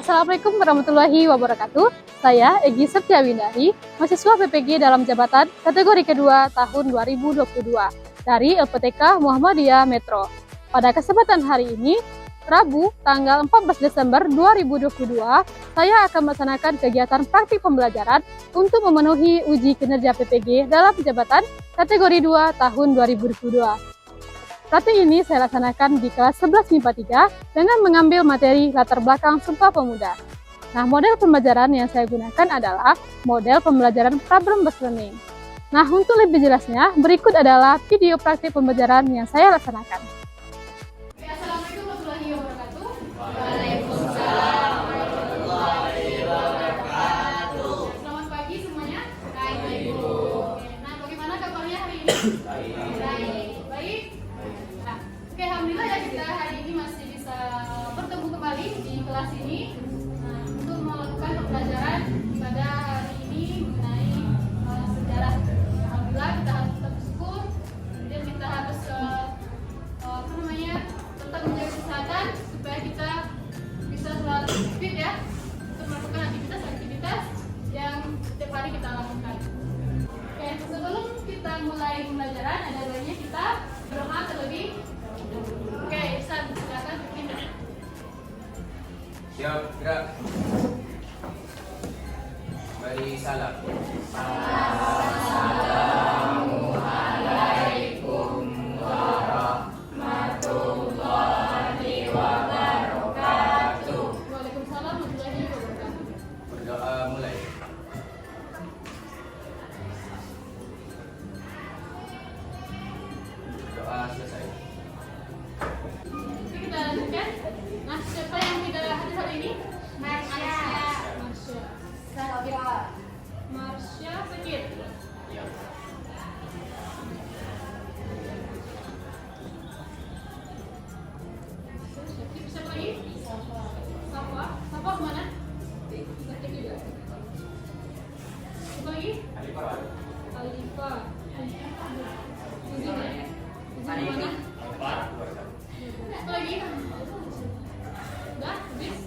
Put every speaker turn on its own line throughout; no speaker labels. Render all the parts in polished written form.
Assalamualaikum warahmatullahi wabarakatuh. Saya Egy Septiawindahi, mahasiswa PPG dalam jabatan kategori kedua tahun 2022 dari LPTK Muhammadiyah Metro. Pada kesempatan hari ini, Rabu tanggal 14 Desember 2022, saya akan melaksanakan kegiatan praktik pembelajaran untuk memenuhi uji kinerja PPG dalam jabatan kategori 2 tahun 2022. Praktik ini saya laksanakan di kelas 11 MIPA 3 dengan mengambil materi latar belakang Sumpah Pemuda. Nah, model pembelajaran yang saya gunakan adalah model pembelajaran problem-based learning. Nah, untuk lebih jelasnya, berikut adalah video praktik pembelajaran yang saya laksanakan.
Assalamualaikum warahmatullahi wabarakatuh. Waalaikumsalam warahmatullahi wabarakatuh. Selamat pagi semuanya. Baik, Ibu. Nah, bagaimana kabarnya hari ini? Baik. Nah, oke, alhamdulillah ya kita hari ini masih bisa bertemu kembali di kelas ini. Nah, untuk melakukan pembelajaran pada hari ini mengenai sejarah. Alhamdulillah kita harus tetap bersyukur. Kemudian kita harus tetap menjaga kesehatan supaya kita bisa selalu fit ya untuk melakukan aktivitas yang setiap hari kita lakukan. Oke, sebelum kita mulai pembelajaran ada baiknya kita berdoa terlebih. Oke, Ihsan, silakan pimpin.
Siap, gerak. Beri salam. Assalamualaikum warahmatullahi wabarakatuh.
Waalaikumsalam warahmatullahi wabarakatuh.
Berdoa mulai. Doa selesai.
Oke, kita lanjutkan. Nah, siapa yang tidak hadir hari ini? Marsha. Marsha Sekir.
Ya.
Siapa lagi? Safa kemana? Sakit juga. Siapa lagi? Alifah. Izin ya? Izin kemana? Siapa lagi? Udah? Habis?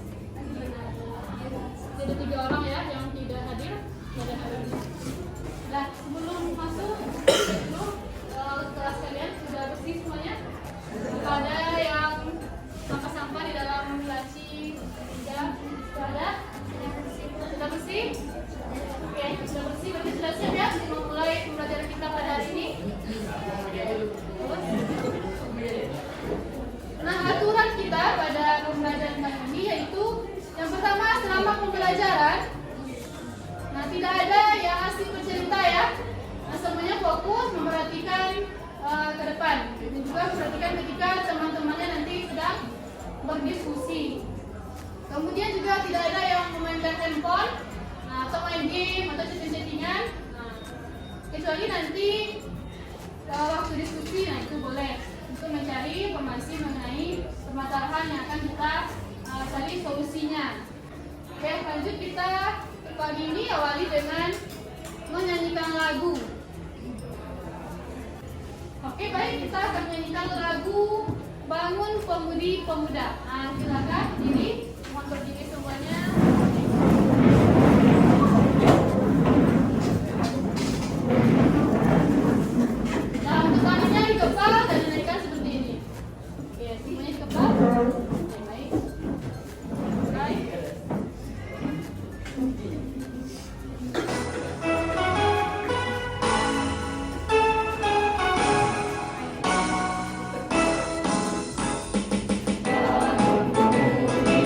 Ada 3 orang ya yang tidak hadir. Nah, sebelum masuk kelas kalian sudah bersih semuanya? Ada yang sampah-sampah di dalam laci tidak ada? Sudah bersih? Oke, sudah bersih. Berarti sudah siap ya untuk memulai pembelajaran kita pada hari ini. Nah, aturan kita pada pembelajaran kali ini yaitu yang pertama, selama pembelajaran, nah tidak ada yang asik bercerita ya. Nah, semuanya fokus memperhatikan ke depan dan juga memperhatikan ketika teman-temannya nanti sedang berdiskusi. Kemudian juga tidak ada yang memainkan handphone, nah, atau main game atau chatting-chattingan. Nah, kecuali nanti waktu diskusi, nah itu boleh untuk mencari informasi mengenai permasalahan yang akan kita cari solusinya. Oke, lanjut kita pagi ini awali dengan menyanyikan lagu. Oke, baik, kita akan menyanyikan lagu Bangun Pemudi Pemuda. Nah, silakan diri, mohon berdiri semuanya. Nah, untuk tangannya dikepal dan dinaikkan seperti ini. Oke, semuanya dikepal. Oke, baik. Baik.
Bangun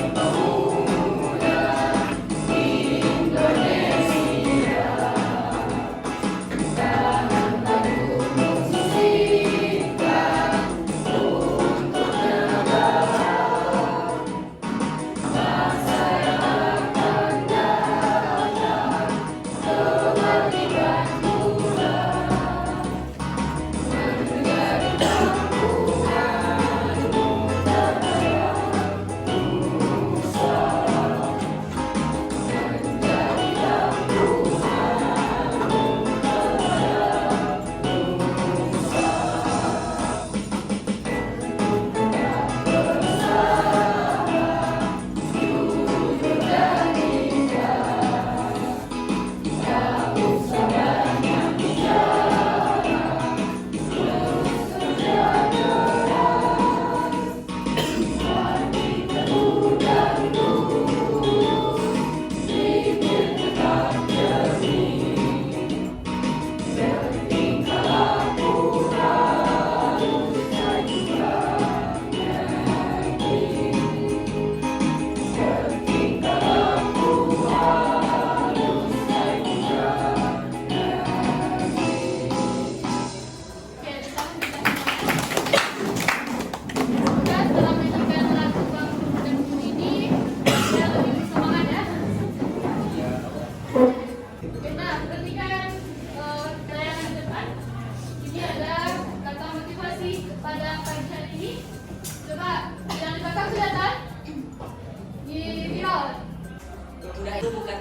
Pemuda itu bukan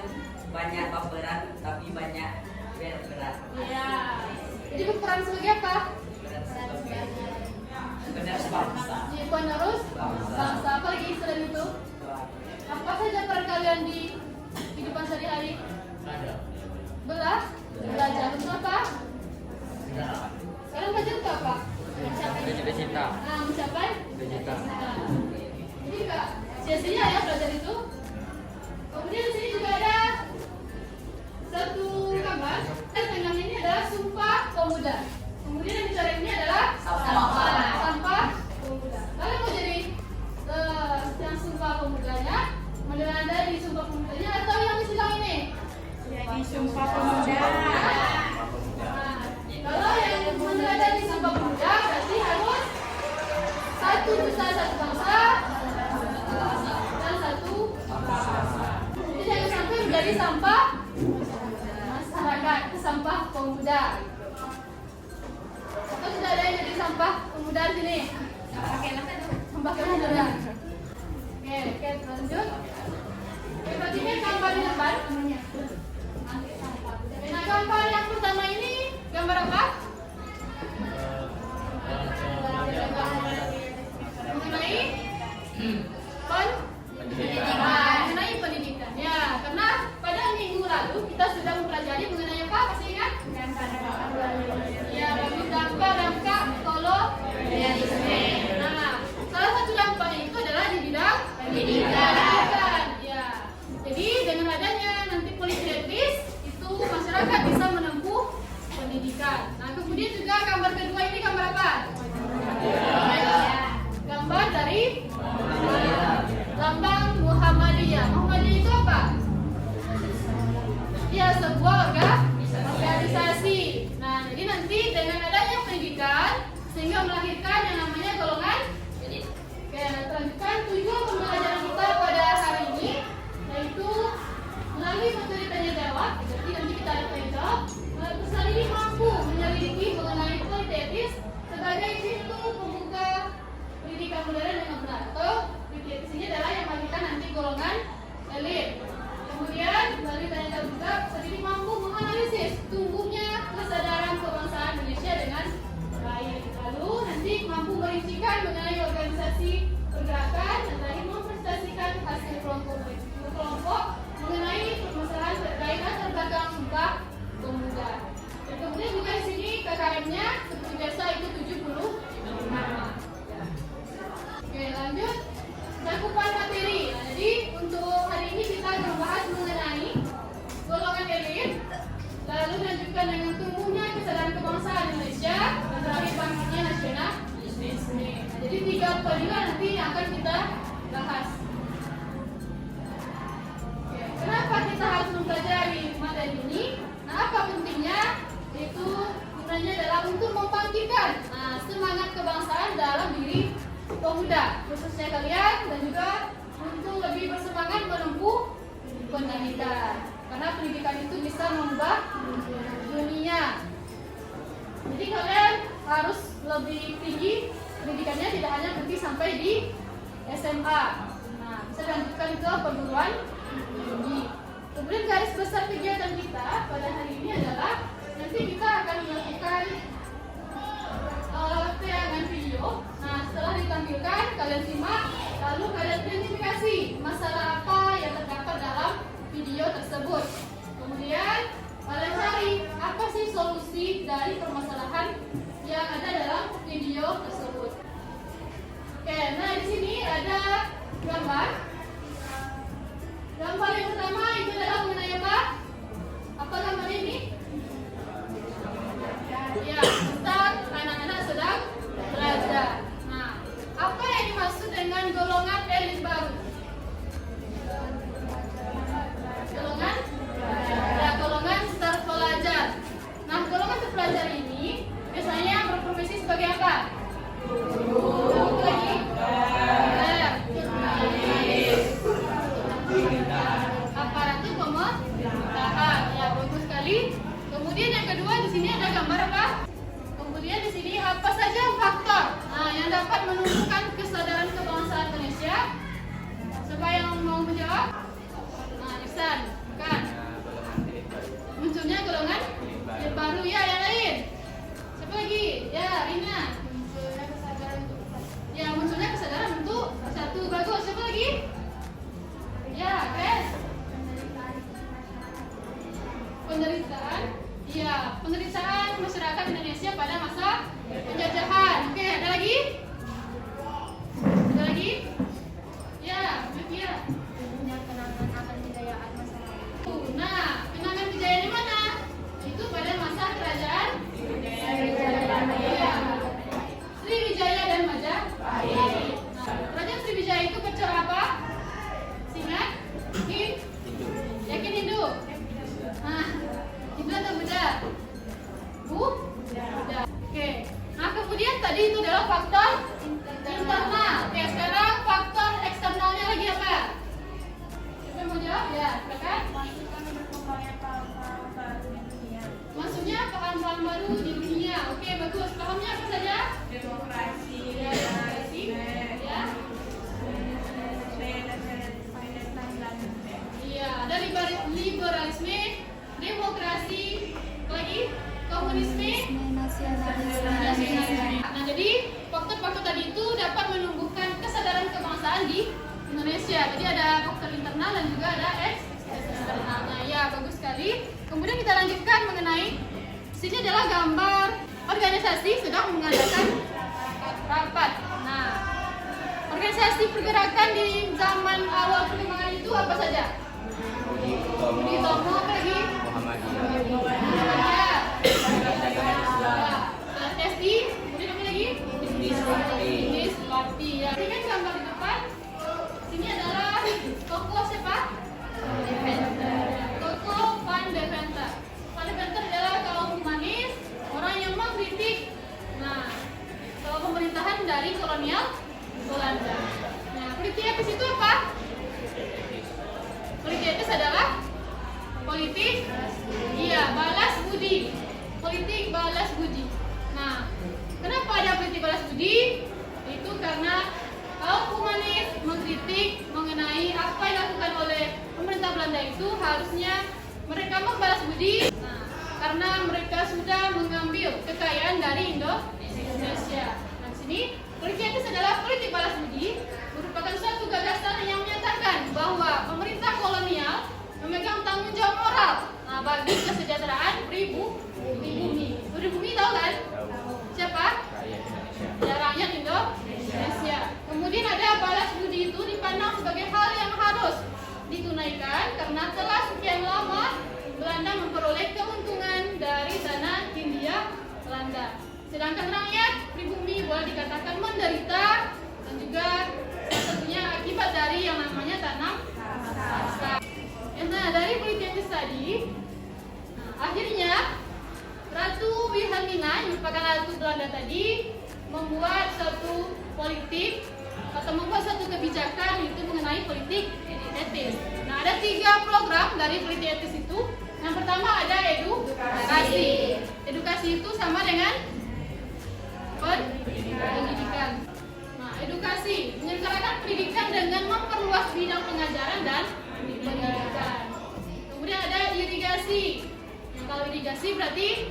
banyak baperan, tapi banyak bergerak.
Iya. Jadi berperan sebagai apa?
Penerus bangsa.
Jadi penerus bangsa. Apa lagi selain itu? Apa saja peran kalian di kehidupan sehari-hari? Belajar untuk apa? Kalian belajar untuk apa?
Cita-cita.
Nah, mencapai?
Cita-cita.
Nah, jadi enggak sia-sia ya belajar itu. Kemudian di sini juga ada satu gambar. Dan tengah ini adalah Sumpah Pemuda. Kemudian yang bicara ini adalah Sampah Pemuda. Kalian mau jadi yang Sumpah Pemudanya, mendengar Anda di Sumpah Pemudanya atau yang istilah ini?
Jadi Sumpah Pemuda.
Nah, kalau yang mendengar di Sumpah Pemuda berarti harus satu nusa satu bangsa dan satu jadi jangan sampai menjadi sampah masyarakat, sampah pemuda. Atau sudah ada yang jadi sampah pemuda di sini? Sampah pemuda. Oke, lanjut. Oke, perhatikan gambar di depan. Nah, gambar yang pertama ini gambar apa? Mengenai mengenai pendidikan. Ya, karena pada minggu lalu kita sudah mempelajari mengenai apa? Masih ingat? Ya, bagi dampak tolo. Nah, salah satu dampaknya itu adalah di bidang pendidikan. Ya, jadi dengan adanya nanti politik etis itu masyarakat bisa menempuh pendidikan. Nah, kemudian juga gambar kedua ini gambar apa? Gambar dari lambang Muhammadiyah. Muhammadiyah itu apa? Ya, sebuah organisasi. Nah, jadi nanti dengan adanya pendidikan sehingga melahirkan yang namanya golongan. Oke, lanjutkan tujuan pembelajaran kita pada hari ini yaitu melalui materi tanya jawab. Jadi nanti kita ada tanya jawab. Pesan ini mampu menyelidiki mengenai politik etis sebagai pintu pembuka pendidikan modern yang benar. Atau politik etis ini adalah yang melahirkan nanti golongan elit. Kemudian melalui tanya jawab juga pesan ini mampu menganalisis tumbuhnya kesadaran kebangsaan Indonesia dengan baik. Lalu nanti mampu merincikan mengenai organisasi pergerakan dan tadi mempresentasikan hasil kelompok mengenai permasalahan terkait latar belakang Sumpah Pemuda. Dan kemudian juga di sini KKM-nya seperti biasa itu 70 nama. Oke, lanjut cakupan materi. Nah, jadi untuk hari ini kita akan membahas mengenai golongan elit, lalu dilanjutkan dengan tumbuhnya kesadaran kebangsaan Indonesia, dan terakhir bangkitnya nasionalisme. Nah, jadi 3 poin nanti yang akan kita bahas. Oke, kenapa kita harus mempelajari materi ini? Nah, apa pentingnya? Itu gunanya adalah untuk membangkitkan semangat kebangsaan dalam diri pemuda, khususnya kalian, dan juga untuk lebih bersemangat menempuh pendidikan. Karena pendidikan itu bisa mengubah dunia. Jadi kalian harus lebih tinggi pendidikannya, tidak hanya berhenti sampai di SMA. Nah, bisa dilanjutkan ke perguruan tinggi. Kemudian garis besar kegiatan kita pada hari ini adalah nanti kita akan melakukan tayangan video. Nah, setelah ditampilkan kalian simak, lalu kalian identifikasi masalah apa yang terdapat dalam video tersebut. Kemudian kalian cari apa sih solusi dari permasalahan yang ada dalam video tersebut. Oke, nah di sini ada gambar. Gambar yang pertama itu adalah mengenai apa? Apa gambar ini? Ya, tentang anak-anak sedang belajar. Nah, apa yang dimaksud dengan golongan elit baru? ada liberalisme, demokrasi, lagi komunisme, nasionalisme. Nah, jadi faktor-faktor tadi itu dapat menumbuhkan kesadaran kebangsaan di Indonesia. Jadi ada faktor internal dan juga ada eksternal. Nah, ya bagus sekali. Kemudian kita lanjutkan mengenai sini adalah gambar organisasi sedang mengadakan rapat. Nah, organisasi pergerakan di zaman awal perkembangan itu apa saja? Budi Utomo, apa lagi? Muhammadiyah. SI, kemudian apa lagi? Indis Party. Ya. Ini kan gambar di depan. Sini adalah tokoh siapa? Tokoh Van Deventer. Van Deventer adalah kaum humanis, orang yang mengkritik. Nah, kalau pemerintahan dari kolonial Belanda. Nah, politik etis itu apa? Politik etis adalah politik, iya, balas budi. Politik balas budi. Nah, kenapa ada politik balas budi? Itu karena kaum humanis mengkritik mengenai apa yang dilakukan oleh pemerintah Belanda itu harusnya mereka membalas budi. Nah, karena mereka sudah mengambil kekayaan dari Indonesia. Nah, di sini politik etis adalah politik balas budi, merupakan suatu gagasan yang menyatakan bahwa pemerintah kolonial memegang tanggung jawab moral bagi kesejahteraan pribumi. Pribumi tahu kan? Siapa? Ya, rakyat Indonesia. Kemudian ada balas budi itu dipandang sebagai hal yang harus ditunaikan karena telah sekian lama Belanda memperoleh keuntungan dari tanah Hindia Belanda. Sedangkan rakyat pribumi boleh dikatakan menderita dan juga tentunya akibat dari yang namanya tanam pasca. Nah, dari politik etis tadi, akhirnya Ratu Wilhelmina yang merupakan Ratu Belanda tadi membuat suatu politik atau membuat suatu kebijakan itu mengenai politik etis. Nah, ada 3 program dari politik etis itu. Yang pertama ada edukasi. Edukasi itu sama dengan pendidikan. Nah, edukasi menyelenggarakan pendidikan dengan memperluas bidang pengajaran dan pendidikan. Kemudian ada irigasi. Nah, kalau irigasi berarti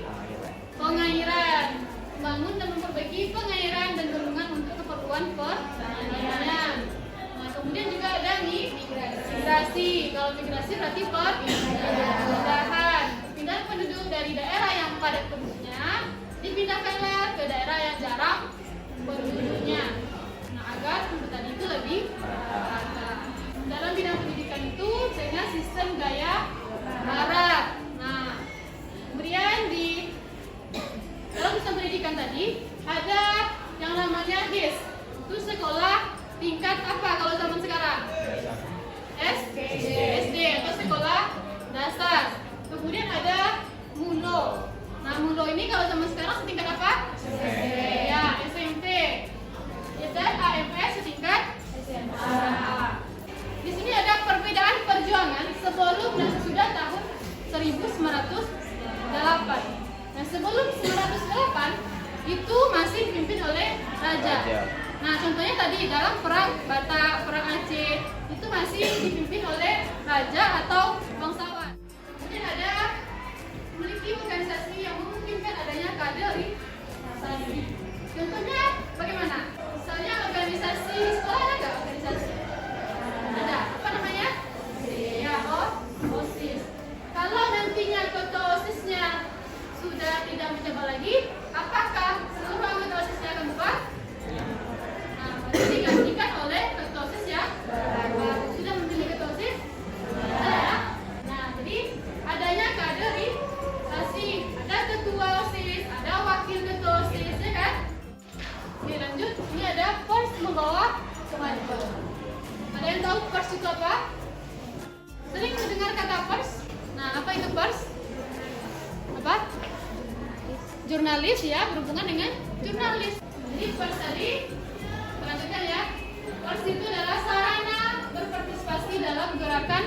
pengairan, membangun dan memperbaiki pengairan dan bendungan untuk keperluan pertanian. Nah, kemudian juga ada migrasi. Kalau migrasi berarti perpindahan. Pindahan penduduk dari daerah yang padat penduduknya dipindahkanlah ke daerah yang jarang penduduknya. Nah, agar penduduk tadi itu lebih merata. Dalam bidang pendidikan itu dengan sistem gaya barat. Nah, kemudian di dalam sistem pendidikan tadi ada yang namanya HIS. Itu sekolah tingkat apa kalau zaman sekarang? SD atau sekolah dasar. Kemudian ada MULO. Nah, MULO ini kalau zaman sekarang setingkat apa? Ya, SMP. Dan AMS setingkat SMA. Di sini ada perbedaan perjuangan sebelum dan sesudah tahun 1908. Nah, sebelum 1908 itu masih dipimpin oleh raja. Nah, contohnya tadi dalam perang Batak, perang Aceh itu masih dipimpin oleh raja atau bangsawan. Kemudian ada memiliki organisasi yang memungkinkan adanya kaderisasi. Contohnya bagaimana? Misalnya organisasi sekolah ada nggak organisasi? Ada. Apa namanya? Ya, OSIS. Kalau nantinya ketua OSISnya sudah tidak menjabat lagi, apakah seluruh anggota OSISnya akan bubar? Nah, berarti digantikan oleh ketua OSIS yang baru. Sudah memilih ketua OSIS? Ada ya? Nah, jadi adanya kaderisasi. Ada ketua OSIS, ada wakil ketua OSIS, ya kan? Oke, lanjut. Ini ada pers membawa kemajuan. Ada yang tahu pers itu apa? Sering mendengar kata pers? Nah, apa itu pers? Apa? Jurnalis ya, berhubungan dengan jurnalis. Jadi pers tadi, lanjutkan ya. Pers itu adalah sarana berpartisipasi dalam gerakan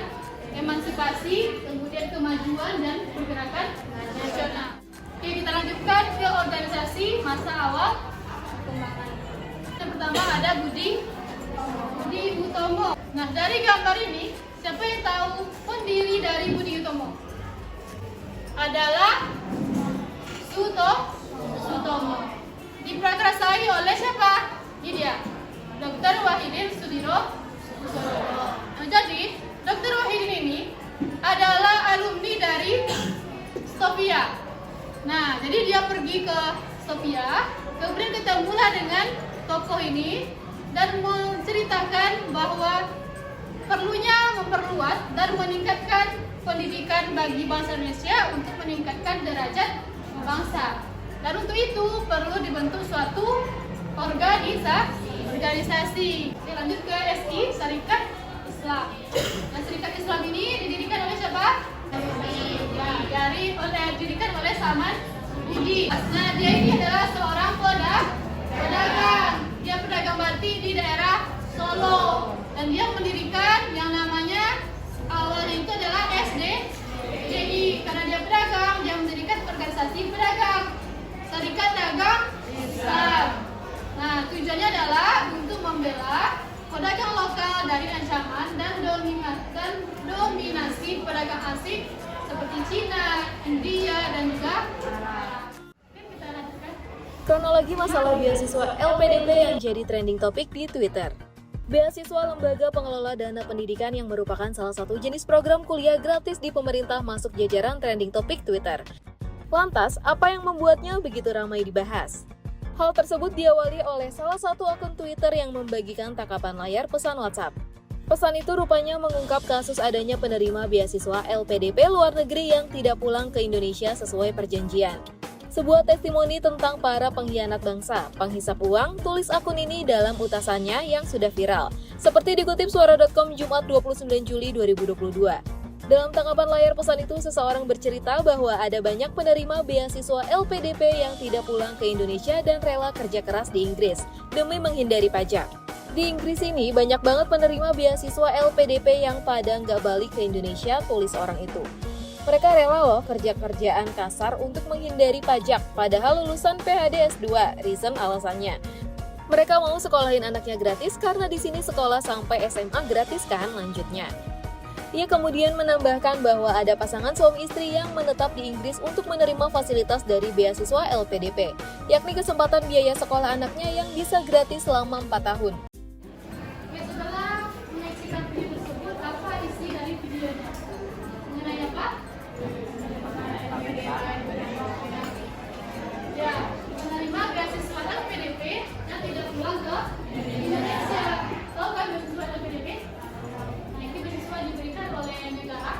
emansipasi, kemudian kemajuan dan pergerakan nasional. Oke, kita lanjutkan ke organisasi masa awal perkembangan. Yang pertama ada Budi Utomo. Nah, dari gambar ini, siapa yang tahu pendiri adalah Sutomo. Diprakarsai oleh siapa? Ini dia, Dr. Wahidin Sudiro. Jadi, Dr. Wahidin ini adalah alumni dari Sofia. Nah, jadi dia pergi ke Sofia, kemudian ketemulah dengan tokoh ini dan menceritakan bahwa perlunya memperluas dan meningkatkan pendidikan bagi bangsa Indonesia untuk meningkatkan derajat bangsa. Dan untuk itu perlu dibentuk suatu organisasi. Kita lanjut ke SI, Syarikat Islam. Nah, Syarikat Islam ini didirikan oleh siapa? Didirikan oleh Salman Rushdie. Nah, dia ini adalah seorang pedagang. Dia pedagang batik di daerah Solo. Dan dia mendirikan yang namanya awalnya itu adalah SDGI. Karena dia pedagang, dia mendirikan organisasi pedagang, Syarikat Dagang Islam. Nah, tujuannya adalah untuk membela pedagang lokal dari ancaman dan dominasi pedagang asing seperti Cina, India, dan juga Arab. Kita lanjutkan.
Kronologi masalah beasiswa LPDP yang jadi trending topik di Twitter. Beasiswa Lembaga Pengelola Dana Pendidikan yang merupakan salah satu jenis program kuliah gratis di pemerintah masuk jajaran trending topik Twitter. Lantas, apa yang membuatnya begitu ramai dibahas? Hal tersebut diawali oleh salah satu akun Twitter yang membagikan tangkapan layar pesan WhatsApp. Pesan itu rupanya mengungkap kasus adanya penerima beasiswa LPDP luar negeri yang tidak pulang ke Indonesia sesuai perjanjian. Sebuah testimoni tentang para pengkhianat bangsa, penghisap uang, tulis akun ini dalam utasannya yang sudah viral. Seperti dikutip suara.com Jumat 29 Juli 2022. Dalam tangkapan layar pesan itu, seseorang bercerita bahwa ada banyak penerima beasiswa LPDP yang tidak pulang ke Indonesia dan rela kerja keras di Inggris demi menghindari pajak. Di Inggris ini, banyak banget penerima beasiswa LPDP yang pada nggak balik ke Indonesia, tulis orang itu. Mereka rela loh kerja-kerjaan kasar untuk menghindari pajak, padahal lulusan PhD S2, reason alasannya. Mereka mau sekolahin anaknya gratis karena di sini sekolah sampai SMA gratis kan lanjutnya. Ia kemudian menambahkan bahwa ada pasangan suami istri yang menetap di Inggris untuk menerima fasilitas dari beasiswa LPDP, yakni kesempatan biaya sekolah anaknya yang bisa gratis selama 4 tahun.
Ya, setelah menyaksikan video tersebut, apa isi dari videonya? Mengenai apa? Ya, menerima beasiswa LPDP yang tidak pulang ke Indonesia. Tahu kan beasiswa LPDP? Nah, ini beasiswa diberikan oleh negara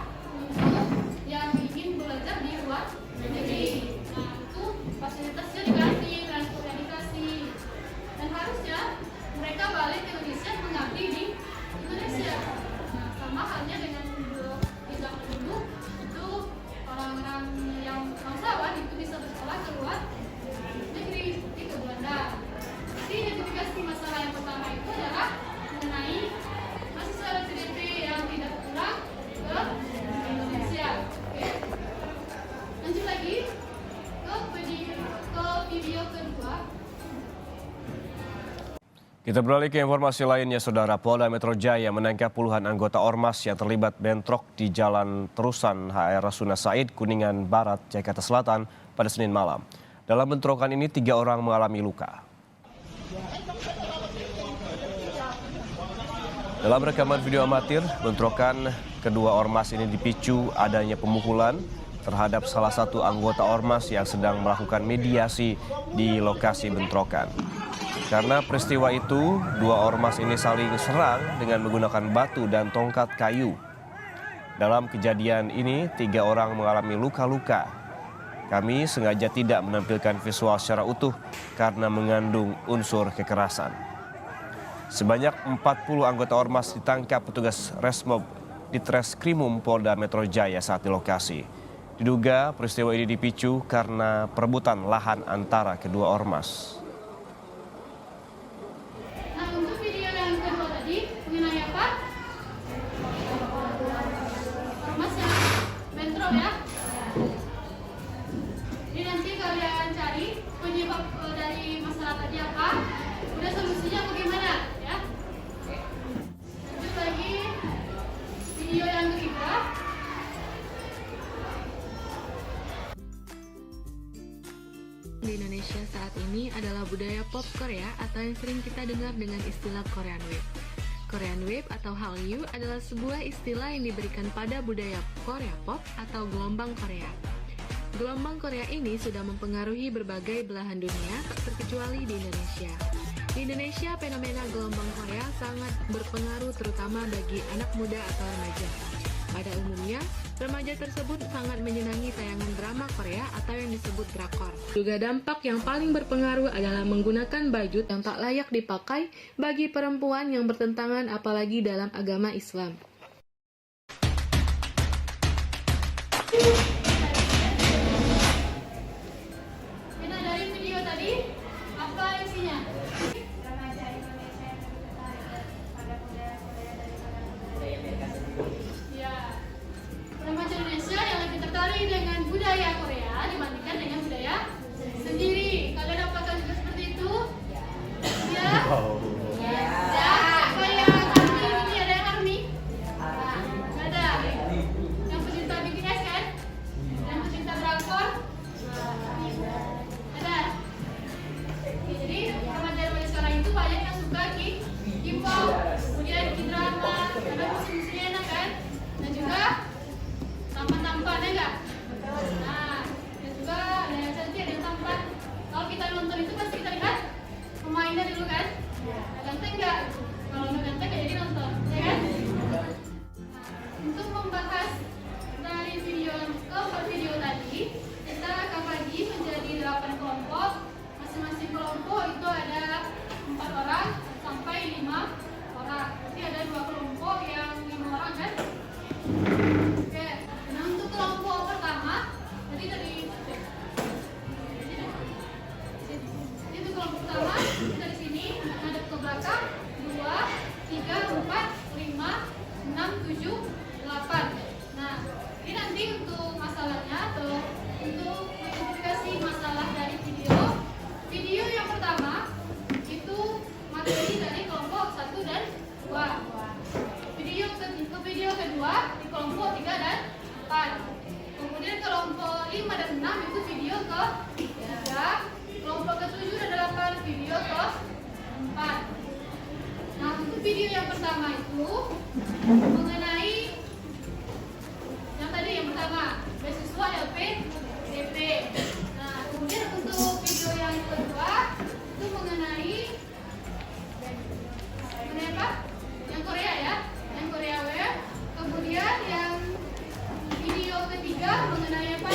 yang ingin belajar di luar negeri. Nah, itu fasilitasnya dikasih, transportnya dikasih, dan harusnya mereka balik ke Indonesia mengabdi di Indonesia. Nah, sama halnya dengan di zaman dulu, itu orang-orang yang bangsawan itu bisa bersekolah ke luar negeri, seperti ke Belanda. Jadi identifikasi masalah yang pertama itu adalah mengenai mahasiswa LPDP yang tidak pulang ke Indonesia. Oke. Lanjut lagi ke video kedua.
Kita beralih ke informasi lainnya, Saudara. Polda Metro Jaya menangkap puluhan anggota Ormas yang terlibat bentrok di Jalan Terusan HR Rasuna Said, Kuningan Barat, Jakarta Selatan pada Senin malam. Dalam bentrokan ini 3 orang mengalami luka. Dalam rekaman video amatir, bentrokan kedua Ormas ini dipicu adanya pemukulan terhadap salah satu anggota Ormas yang sedang melakukan mediasi di lokasi bentrokan. Karena peristiwa itu, 2 Ormas ini saling serang dengan menggunakan batu dan tongkat kayu. Dalam kejadian ini, 3 orang mengalami luka-luka. Kami sengaja tidak menampilkan visual secara utuh karena mengandung unsur kekerasan. Sebanyak 40 anggota Ormas ditangkap petugas Resmob di Treskrimum Polda Metro Jaya saat di lokasi. Diduga peristiwa ini dipicu karena perebutan lahan antara kedua Ormas.
Nah, untuk video yang kedua tadi mengenai apa? Ormas yang bentrok ya. Jadi nanti kalian cari penyebab dari masalah tadi apa, udah solusinya bagaimana ya. Oke. Lanjut lagi video yang ketiga.
di Indonesia saat ini adalah budaya pop Korea atau yang sering kita dengar dengan istilah Korean Wave. Korean Wave atau Hallyu adalah sebuah istilah yang diberikan pada budaya Korea pop atau gelombang Korea. Gelombang Korea ini sudah mempengaruhi berbagai belahan dunia, tak terkecuali di Indonesia. Di Indonesia, fenomena gelombang Korea sangat berpengaruh terutama bagi anak muda atau remaja. Pada umumnya, remaja tersebut sangat menyenangi tayangan drama Korea atau yang disebut drakor. Juga dampak yang paling berpengaruh adalah menggunakan baju yang tak layak dipakai bagi perempuan yang bertentangan apalagi dalam agama Islam.
Kita dari video tadi, apa isinya?
Remaja Indonesia yang tertarik pada budaya Korea daripada budaya Amerika sendiri.
Ya, remaja Indonesia yang lebih tertarik dengan budaya Korea dibandingkan dengan budaya sendiri. Kalian apakah juga seperti itu? Ya? Ya. Kayak Army ini ada yang Army? Nggak ada. Yang pecinta BTS kan? Yang pecinta drakor? Ada. Oke, jadi remaja-remaja sekarang itu banyak yang suka K-pop, kemudian K-drama, karena musim-musimnya enak kan? Dan juga tampan-tampannya enggak? Nah, dan juga ada yang cantik, ada yang tampan. Kalau kita nonton itu pasti kita lihat pemainnya dulu kan? Nah, ganteng enggak? Kalau nggak ganteng ya jadi nonton, ya kan? Nah, untuk membahas dari video keempat video tadi, kita akan bagi menjadi 8 kelompok. Masing-masing kelompok itu ada 4 orang sampai 5 orang. Jadi ada 2 kelompok yang 5 orang kan? Oke, nah untuk kelompok pertama, tadi dari jadi untuk kelompok pertama dari sini menghadap ke belakang 2, 3, 4, 5, 6, 7, 8. Nah, ini nanti untuk masalahnya atau untuk mengidentifikasi masalah dari video yang pertama itu materi dari kelompok 1 dan 2. Video kedua di kelompok 3 dan 4. Kemudian kelompok 5 dan 6 itu video ke 3. Kelompok ke 7 dan 8 video ke 4. Nah, untuk video yang pertama itu mengenai yang tadi yang pertama beasiswa LPDP. Nah, kemudian untuk video yang kedua itu mengenai apa? Yang Korea ya, yang Korea Wave. Kemudian yang video ketiga mengenai apa?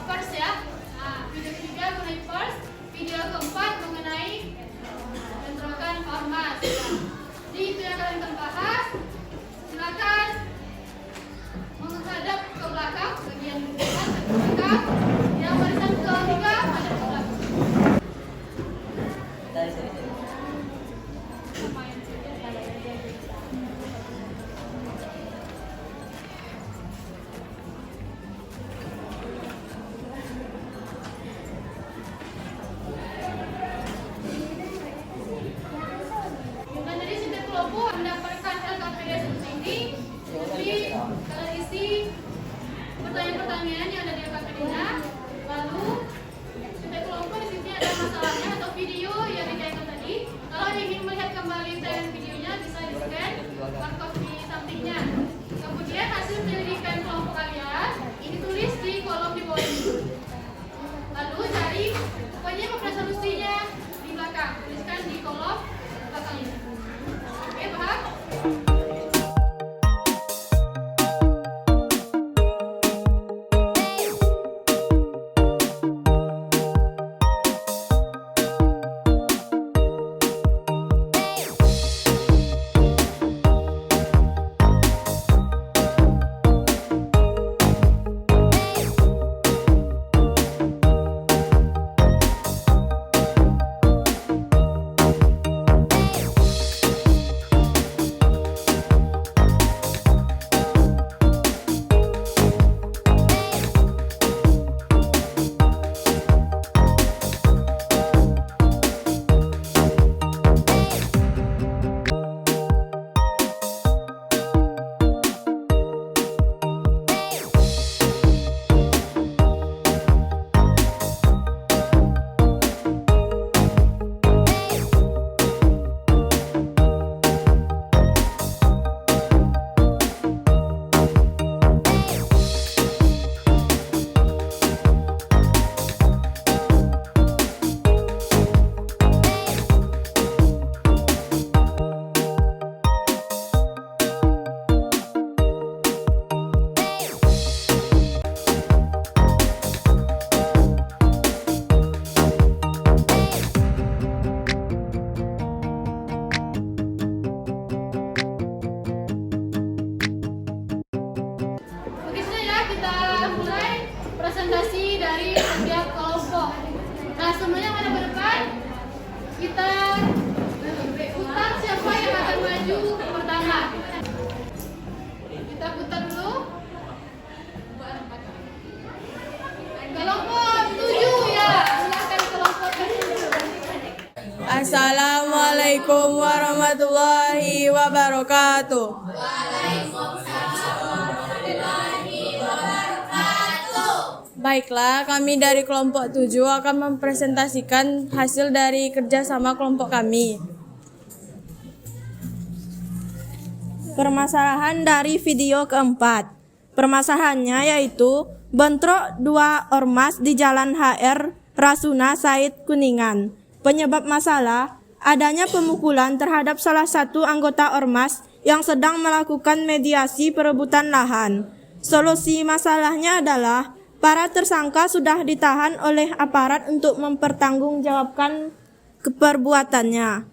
First ya. Nah, video ketiga mengenai first. Video keempat mengenai bentrokan ormas. Jadi itu yang kalian akan bahas. Silakan menghadap ke belakang, bagian depan ke belakang. Yang barisan ketiga menghadap ke belakang. Dan dari setiap kelompok mendapatkan LKPD seperti ini. Jadi kalian isi pertanyaan-pertanyaan yang ada di LKPD-nya. Lalu setiap kelompok di sini ada masalahnya atau video yang ditayangkan tadi. Kalau ingin melihat kembali tayangan videonya bisa di-scan barcode di sampingnya. Kemudian hasil penyelidikan kelompok kalian ini tulis di kolom di bawah ini. Lalu cari pokoknya solusinya di belakang. Tuliskan di kolom belakang ini. Oke, paham? presentasi dari setiap kelompok. Nah, semuanya mana ke depan? Kita putar siapa yang akan maju pertama. Kita putar dulu. Kelompok 7 ya. Silakan kelompok 7.
Assalamualaikum warahmatullahi wabarakatuh. Baiklah, kami dari kelompok 7 akan mempresentasikan hasil dari kerjasama kelompok kami. Permasalahan dari video keempat. Permasalahannya yaitu bentrok dua ormas di Jalan HR Rasuna Said Kuningan. Penyebab masalah adanya pemukulan terhadap salah satu anggota ormas yang sedang melakukan mediasi perebutan lahan. Solusi masalahnya adalah para tersangka sudah ditahan oleh aparat untuk mempertanggungjawabkan perbuatannya.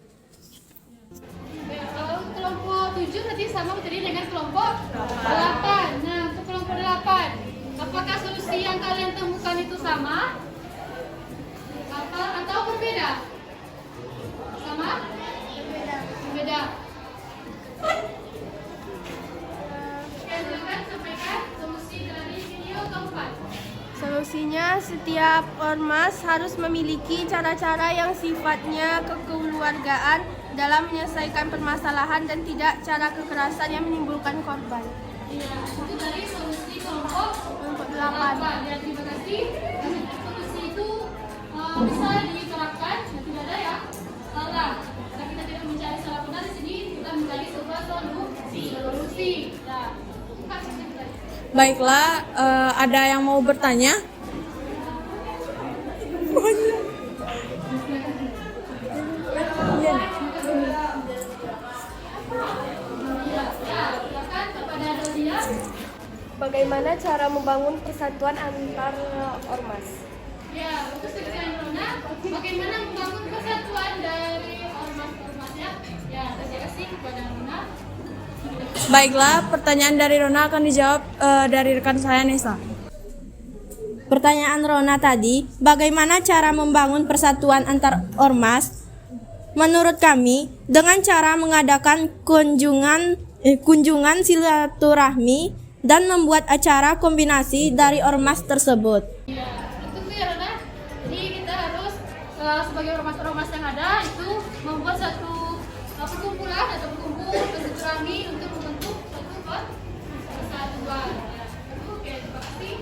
Kelompok 7 nanti sama terdiri dengan kelompok 8. Nah, untuk kelompok 8, apakah solusi yang kalian temukan itu sama? Atau berbeda? Sama? Berbeda. Silakan sampaikan solusi dari video keempat.
Solusinya, setiap ormas harus memiliki cara-cara yang sifatnya kekeluargaan dalam menyelesaikan permasalahan dan tidak cara kekerasan yang menimbulkan korban.
Iya, itu dari solusi kelompok
8.
Ya, terima kasih. Solusi itu bisa diterapkan, tidak ada ya salah. Karena kita tidak mencari salah benar di sini, kita mencari sebuah solusi. Nah,
Baiklah, ada yang mau bertanya?
Bagaimana cara membangun persatuan antar ormas?
ya, untuk sekian Rona, bagaimana membangun persatuan dari ormas-ormasnya? Ya, saya kasih kepada Rona.
Baiklah, pertanyaan dari Rona akan dijawab dari rekan saya Nesa. Pertanyaan Rona tadi, bagaimana cara membangun persatuan antar ormas? Menurut kami, dengan cara mengadakan kunjungan silaturahmi dan membuat acara kombinasi dari ormas tersebut.
Ya, itu ya Rona. Jadi kita harus sebagai ormas-ormas yang ada itu membuat satu perkumpulan atau berkumpul bersilaturahmi untuk membentuk satu persatuan. Ya, itu oke, terima kasih.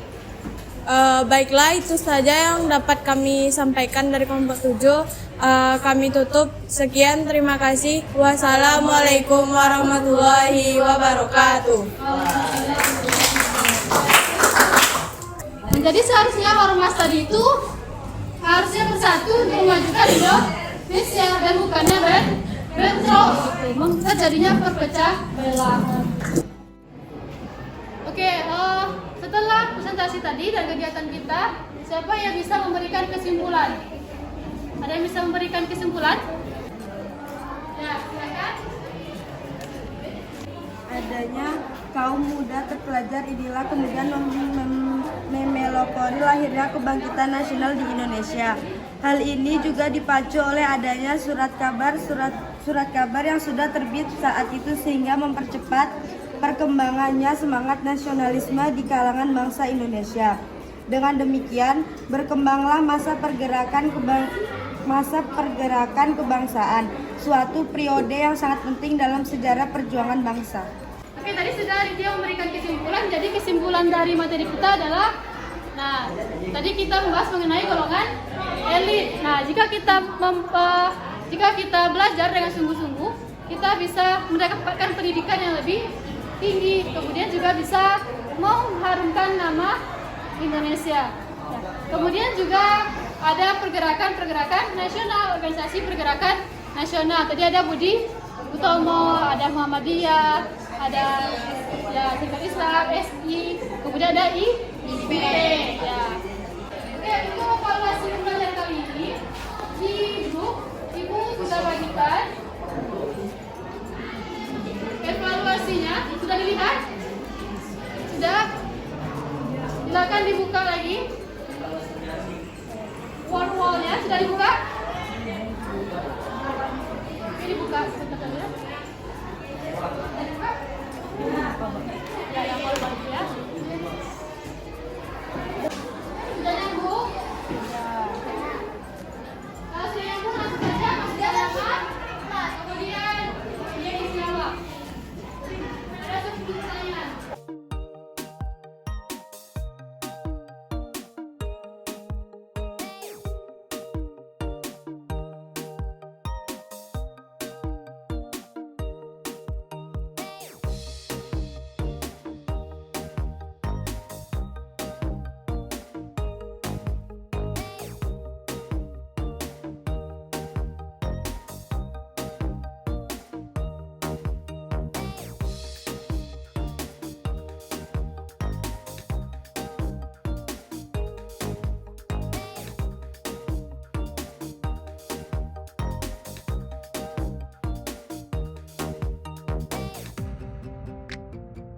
Baiklah, itu saja yang dapat kami sampaikan dari kelompok 7. Kami tutup. Sekian, terima kasih. Wassalamualaikum warahmatullahi wabarakatuh.
Jadi seharusnya ormas tadi itu harusnya bersatu untuk memajukan Indonesia dan bukannya bentrok, terjadinya perpecah belah. Oke, setelah presentasi tadi dan kegiatan kita, siapa yang bisa memberikan kesimpulan? Ada yang bisa memberikan kesimpulan? Ya, silakan.
Adanya kaum muda terpelajar inilah kemudian memelopori lahirnya kebangkitan nasional di Indonesia. Hal ini juga dipacu oleh adanya surat kabar yang sudah terbit saat itu sehingga mempercepat perkembangannya semangat nasionalisme di kalangan bangsa Indonesia. Dengan demikian, berkembanglah masa pergerakan kebangsaan, suatu periode yang sangat penting dalam sejarah perjuangan bangsa.
Oke, tadi sudah dia memberikan kesimpulan. Jadi kesimpulan dari materi kita adalah, nah, tadi kita membahas mengenai golongan elit. Nah, jika kita belajar dengan sungguh-sungguh, kita bisa mendapatkan pendidikan yang lebih tinggi. Kemudian juga bisa mengharumkan nama Indonesia. Nah, kemudian juga ada pergerakan nasional, organisasi pergerakan nasional. Tadi ada Budi Utomo, ada Muhammadiyah, ada ya Hizbut Islam, SI, kemudian ada IB. Ya. Oke, untuk evaluasi pembelajaran kali ini di grup Ibu sudah bagikan evaluasinya. Sudah dilihat? Sudah? Silakan dibuka lagi.
Ya, yang formal itu ya. Sudah nyambung? Kalau sudah nyambung langsung saja masuk ke halaman. Kemudian dia isi jawab. Ada 10 pertanyaan.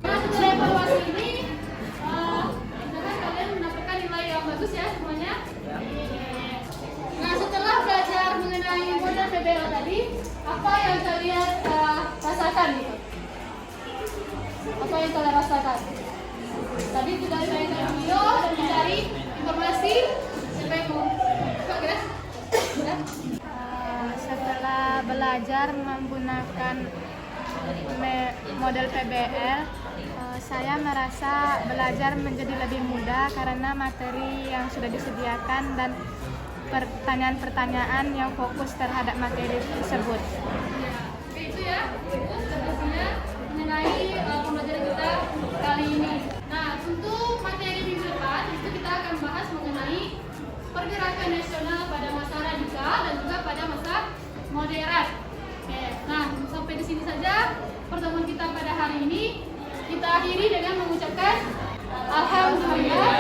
Nah, setelah evaluasi ini, misalkan kalian mendapatkan nilai yang bagus ya semuanya. Nah, setelah belajar mengenai model PBL tadi, apa yang kalian rasakan gitu? Apa yang kalian rasakan? Tadi sudah saya video dan mencari informasi. Siapa yang mau? Kak Grace? Ya?
Setelah belajar menggunakan model PBL, saya merasa belajar menjadi lebih mudah karena materi yang sudah disediakan dan pertanyaan-pertanyaan yang fokus terhadap materi tersebut.
Oke, itu ya diskusinya mengenai pembelajaran kita kali ini. Nah, untuk materi minggu depan itu kita akan bahas mengenai pergerakan nasional pada masa radikal dan juga pada masa modern. Oke, nah sampai di sini saja pertemuan kita pada hari ini. Kita akhiri dengan mengucapkan Alhamdulillah.